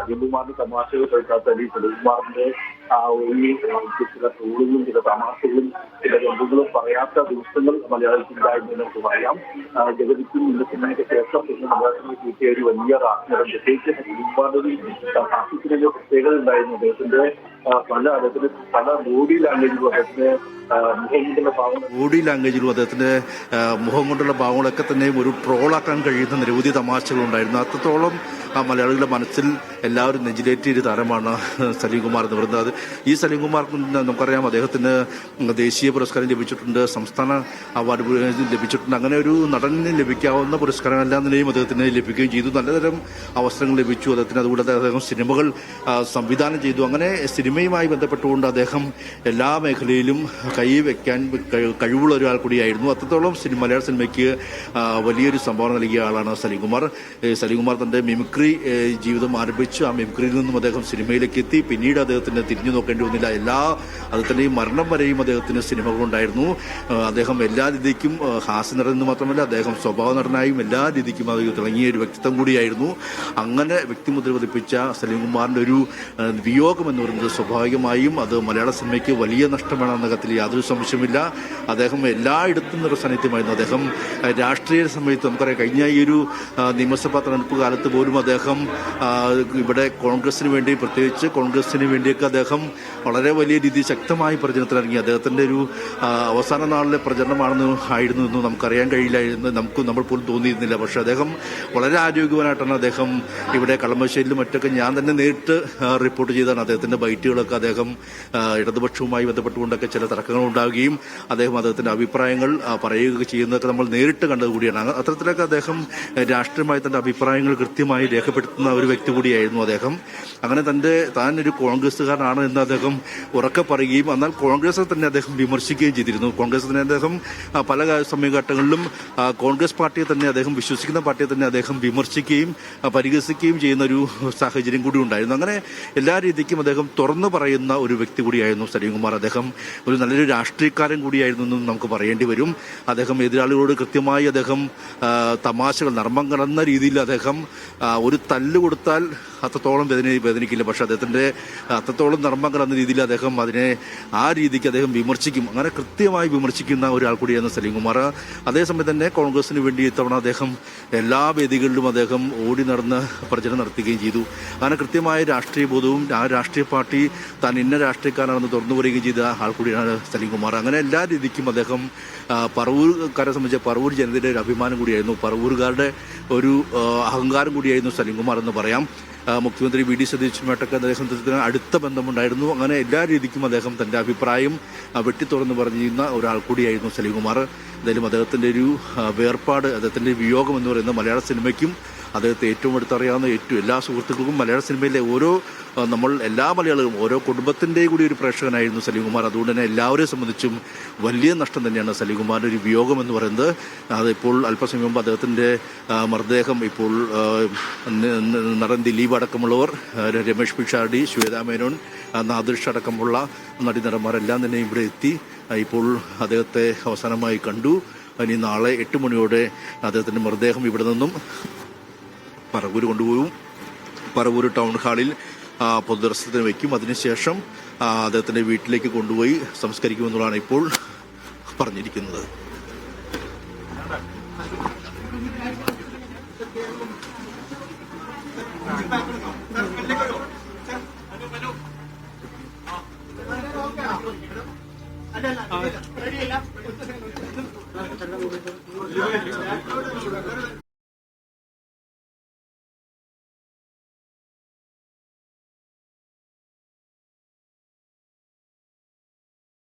സലീംകുമാറിന്റെ തമാശകൾ കേൾക്കാത്ത സലീംകുമാറിന്റെ ഈ ചില ട്രോളുകളും ചില തമാശകളും ചില ബന്ധുക്കളും പറയാത്ത ദിവസങ്ങൾ മലയാളത്തിലുണ്ടായിരുന്നു നമുക്ക് പറയാം. ജഗതിക്കും ഇന്നത്തിനൊക്കെ ശേഷം ഇന്ന് മലയാളത്തിൽ കിട്ടിയ ഒരു വലിയ റാസ്യം പ്രത്യേകിച്ച് സലീംകുമാറിന്റെ സാഹിത്യത്തിന്റെ പ്രത്യേകത ഉണ്ടായിരുന്നു. അദ്ദേഹത്തിന്റെ പല ബോഡി ലാംഗ്വേജിലും അദ്ദേഹത്തിന്റെ മുഖം കൊണ്ടുള്ള ഭാവങ്ങളൊക്കെ തന്നെയും ഒരു ട്രോളാക്കാൻ കഴിയുന്ന നിരവധി തമാശകളുണ്ടായിരുന്നു. അത്രത്തോളം മലയാളികളുടെ മനസ്സിൽ എല്ലാവരും നെഞ്ചിലേറ്റിയ ഒരു താരമാണ് സലീംകുമാർ എന്ന് പറയുന്നത്. ഈ സലീംകുമാർ നമുക്കറിയാം, അദ്ദേഹത്തിന് ദേശീയ പുരസ്കാരം ലഭിച്ചിട്ടുണ്ട്, സംസ്ഥാന അവാർഡ് ലഭിച്ചിട്ടുണ്ട്. അങ്ങനെ ഒരു നടന് ലഭിക്കാവുന്ന പുരസ്കാരം എല്ലാ നിലയും അദ്ദേഹത്തിന് ലഭിക്കുകയും ചെയ്തു. നല്ലതരം അവസരങ്ങൾ ലഭിച്ചു അദ്ദേഹത്തിന്. അതുകൂടാതെ അദ്ദേഹം സിനിമകൾ സംവിധാനം ചെയ്തു. അങ്ങനെ സിനിമയുമായി ബന്ധപ്പെട്ടുകൊണ്ട് അദ്ദേഹം എല്ലാ മേഖലയിലും കൈവയ്ക്കാൻ കഴിവുള്ള ഒരാൾ കൂടിയായിരുന്നു. അത്രത്തോളം മലയാള സിനിമയ്ക്ക് വലിയൊരു സംഭാവന നൽകിയ ആളാണ് സലീംകുമാർ. സലീംകുമാർ തന്റെ മിമിക്രി ജീവിതം ആരംഭിച്ചു. ആ മിമിക്രിയിൽ നിന്നും അദ്ദേഹം സിനിമയിലേക്ക് എത്തി. പിന്നീട് അദ്ദേഹത്തിന് തിരിഞ്ഞു നോക്കേണ്ടി വന്നില്ല. അദ്ദേഹത്തിന്റെയും മരണം വരെയും അദ്ദേഹത്തിന് സിനിമകളുണ്ടായിരുന്നു. അദ്ദേഹം എല്ലാ രീതിക്കും ഹാസ്യ നടനെന്ന് മാത്രമല്ല, അദ്ദേഹം സ്വഭാവ നടനായും എല്ലാ രീതിക്കും അത് തിളങ്ങിയ ഒരു വ്യക്തിത്വം കൂടിയായിരുന്നു. അങ്ങനെ വ്യക്തിമുദ്ര പതിപ്പിച്ച സലീംകുമാറിന്റെ ഒരു വിയോഗം എന്ന് പറയുന്നത് സ്വാഭാവികമായും അത് മലയാള സിനിമയ്ക്ക് വലിയ നഷ്ടമാണെന്ന കാര്യത്തിൽ യാതൊരു സംശയമില്ല. അദ്ദേഹം എല്ലായിടത്തും നിറസാന്നിധ്യമായിരുന്നു. അദ്ദേഹം രാഷ്ട്രീയ സമയത്ത് നമുക്കറിയാം, കഴിഞ്ഞ ഈ ഒരു നിയമസഭാ തെരഞ്ഞെടുപ്പ് കാലത്ത് പോലും അദ്ദേഹം ഇവിടെ കോൺഗ്രസിന് വേണ്ടി, പ്രത്യേകിച്ച് കോൺഗ്രസിന് വേണ്ടിയൊക്കെ അദ്ദേഹം വളരെ വലിയ രീതിയിൽ ശക്തമായി പ്രചരണത്തിലിറങ്ങി. അദ്ദേഹത്തിന്റെ ഒരു അവസാന നാളിലെ പ്രചരണമായിരുന്നു എന്ന് നമുക്കറിയാൻ കഴിയില്ല എന്ന് നമ്മൾ പോലും തോന്നിയിരുന്നില്ല. പക്ഷെ അദ്ദേഹം വളരെ ആരോഗ്യവാനായിട്ടാണ് അദ്ദേഹം ഇവിടെ കളമശ്ശേരിയിലും മറ്റൊക്കെ ഞാൻ തന്നെ നേരിട്ട് റിപ്പോർട്ട് ചെയ്താണ്. അദ്ദേഹത്തിന്റെ ബൈറ്റുകളൊക്കെ അദ്ദേഹം ഇടതുപക്ഷവുമായി ബന്ധപ്പെട്ടുകൊണ്ടൊക്കെ ചില തർക്കങ്ങൾ ഉണ്ടാവുകയും അദ്ദേഹത്തിന്റെ അഭിപ്രായങ്ങൾ പറയുകയൊക്കെ ചെയ്യുന്നതൊക്കെ നമ്മൾ നേരിട്ട് കണ്ടത് കൂടിയാണ്. അത്തരത്തിലൊക്കെ അദ്ദേഹം രാഷ്ട്രീയമായി തന്റെ അഭിപ്രായങ്ങൾ കൃത്യമായി രേഖപ്പെടുത്തുന്ന ഒരു വ്യക്തി കൂടിയായിരുന്നു അദ്ദേഹം. അങ്ങനെ താൻ ഒരു കോൺഗ്രസ്സുകാരനാണ് എന്ന് അദ്ദേഹം ഉറക്കെ പറയുകയും എന്നാൽ കോൺഗ്രസിനെ തന്നെ അദ്ദേഹം വിമർശിക്കുകയും ചെയ്തിരുന്നു. കോൺഗ്രസിനെ അദ്ദേഹം പല സമയഘട്ടങ്ങളിലും കോൺഗ്രസ് പാർട്ടിയെ തന്നെ അദ്ദേഹം വിശ്വസിക്കുന്ന പാർട്ടിയെ തന്നെ അദ്ദേഹം വിമർശിക്കുകയും പരിഹസിക്കുകയും ചെയ്യുന്ന ഒരു സാഹചര്യം കൂടി ഉണ്ടായിരുന്നു. അങ്ങനെ എല്ലാ രീതിക്കും അദ്ദേഹം തുറന്നു പറയുന്ന ഒരു വ്യക്തി കൂടിയായിരുന്നു സലീംകുമാർ. അദ്ദേഹം ഒരു നല്ലൊരു രാഷ്ട്രീയക്കാരൻ കൂടിയായിരുന്നു എന്നും നമുക്ക് പറയേണ്ടി വരും. അദ്ദേഹം എതിരാളികളോട് കൃത്യമായി അദ്ദേഹം തമാശകൾ നർമ്മം കടന്ന രീതിയിൽ അദ്ദേഹം ഒരു തല്ല് കൊടുത്താൽ അത്രത്തോളം വേദനിക്കില്ല. പക്ഷെ അദ്ദേഹത്തിന്റെ അത്രത്തോളം നർമ്മം കടന്ന രീതിയിൽ അദ്ദേഹം അതിനെ ആ രീതിക്ക് അദ്ദേഹം വിമർശിക്കും. അങ്ങനെ കൃത്യമായി വിമർശിക്കുന്ന ഒരാൾ കൂടിയാണ് സലീംകുമാർ. അതേസമയം തന്നെ കോൺഗ്രസിന് വേണ്ടി ഇത്തവണ അദ്ദേഹം എല്ലാ വേദികളിലും അദ്ദേഹം ഓടി നടന്ന് പ്രചരണം നടത്തുകയും ചെയ്തു. അങ്ങനെ കൃത്യമായ രാഷ്ട്രീയ ബോധവും ആ രാഷ്ട്രീയ പാർട്ടി താൻ ഇന്ന രാഷ്ട്രീയക്കാരാണെന്ന് തുറന്നു പറയുകയും ചെയ്ത ആൾ കൂടിയാണ് സലീംകുമാർ. അങ്ങനെ എല്ലാ രീതിക്കും അദ്ദേഹം പറവൂർക്കാരെ സംബന്ധിച്ച പറവൂർ ജനതയുടെ ഒരു അഭിമാനം കൂടിയായിരുന്നു, പറവൂരുകാരുടെ ഒരു അഹങ്കാരം കൂടിയായിരുന്നു സലീംകുമാർ എന്ന് പറയാം. മുഖ്യമന്ത്രി വി ഡി സതീശനുമായിട്ടൊക്കെ അദ്ദേഹത്തിന് അടുത്ത ബന്ധമുണ്ടായിരുന്നു. അങ്ങനെ എല്ലാ രീതിക്കും അദ്ദേഹം തന്റെ അഭിപ്രായം വെട്ടിത്തുറന്ന് പറഞ്ഞിരുന്ന ഒരാൾ കൂടിയായിരുന്നു സലീംകുമാർ. എന്തായാലും അദ്ദേഹത്തിന്റെ ഒരു വേർപാട്, അദ്ദേഹത്തിന്റെ വിയോഗം എന്ന് പറയുന്നത് മലയാള സിനിമയ്ക്കും അദ്ദേഹത്തെ ഏറ്റവും അടുത്തറിയാവുന്ന എല്ലാ സുഹൃത്തുക്കൾക്കും മലയാള സിനിമയിലെ എല്ലാ മലയാളികളും ഓരോ കുടുംബത്തിൻ്റെയും കൂടി ഒരു പ്രേക്ഷകനായിരുന്നു സലീംകുമാർ. അതുകൊണ്ട് തന്നെ എല്ലാവരെയും സംബന്ധിച്ചും വലിയ നഷ്ടം തന്നെയാണ് സലീംകുമാറിൻ്റെ ഒരു വിയോഗം എന്ന് പറയുന്നത്. അതിപ്പോൾ അല്പസമയം മുമ്പ് അദ്ദേഹത്തിൻ്റെ മൃതദേഹം ഇപ്പോൾ നടൻ ദിലീപ് അടക്കമുള്ളവർ, രമേഷ് പിഷാരടി, ശ്വേതാ മേനോൻ, നാദിർഷ അടക്കമുള്ള നടന്മാരെല്ലാം തന്നെ ഇവിടെ എത്തി ഇപ്പോൾ അദ്ദേഹത്തെ അവസാനമായി കണ്ടു. ഇനി നാളെ 8 മണിയോടെ അദ്ദേഹത്തിൻ്റെ മൃതദേഹം ഇവിടെ നിന്നും പറവൂർ കൊണ്ടുപോകും. പറവൂർ ടൗൺ ഹാളിൽ പൊതുദർശനത്തിന് വയ്ക്കും. അതിനുശേഷം അദ്ദേഹത്തിന്റെ വീട്ടിലേക്ക് കൊണ്ടുപോയി സംസ്കരിക്കുമെന്നുള്ളതാണ് ഇപ്പോൾ പറഞ്ഞിരിക്കുന്നത്.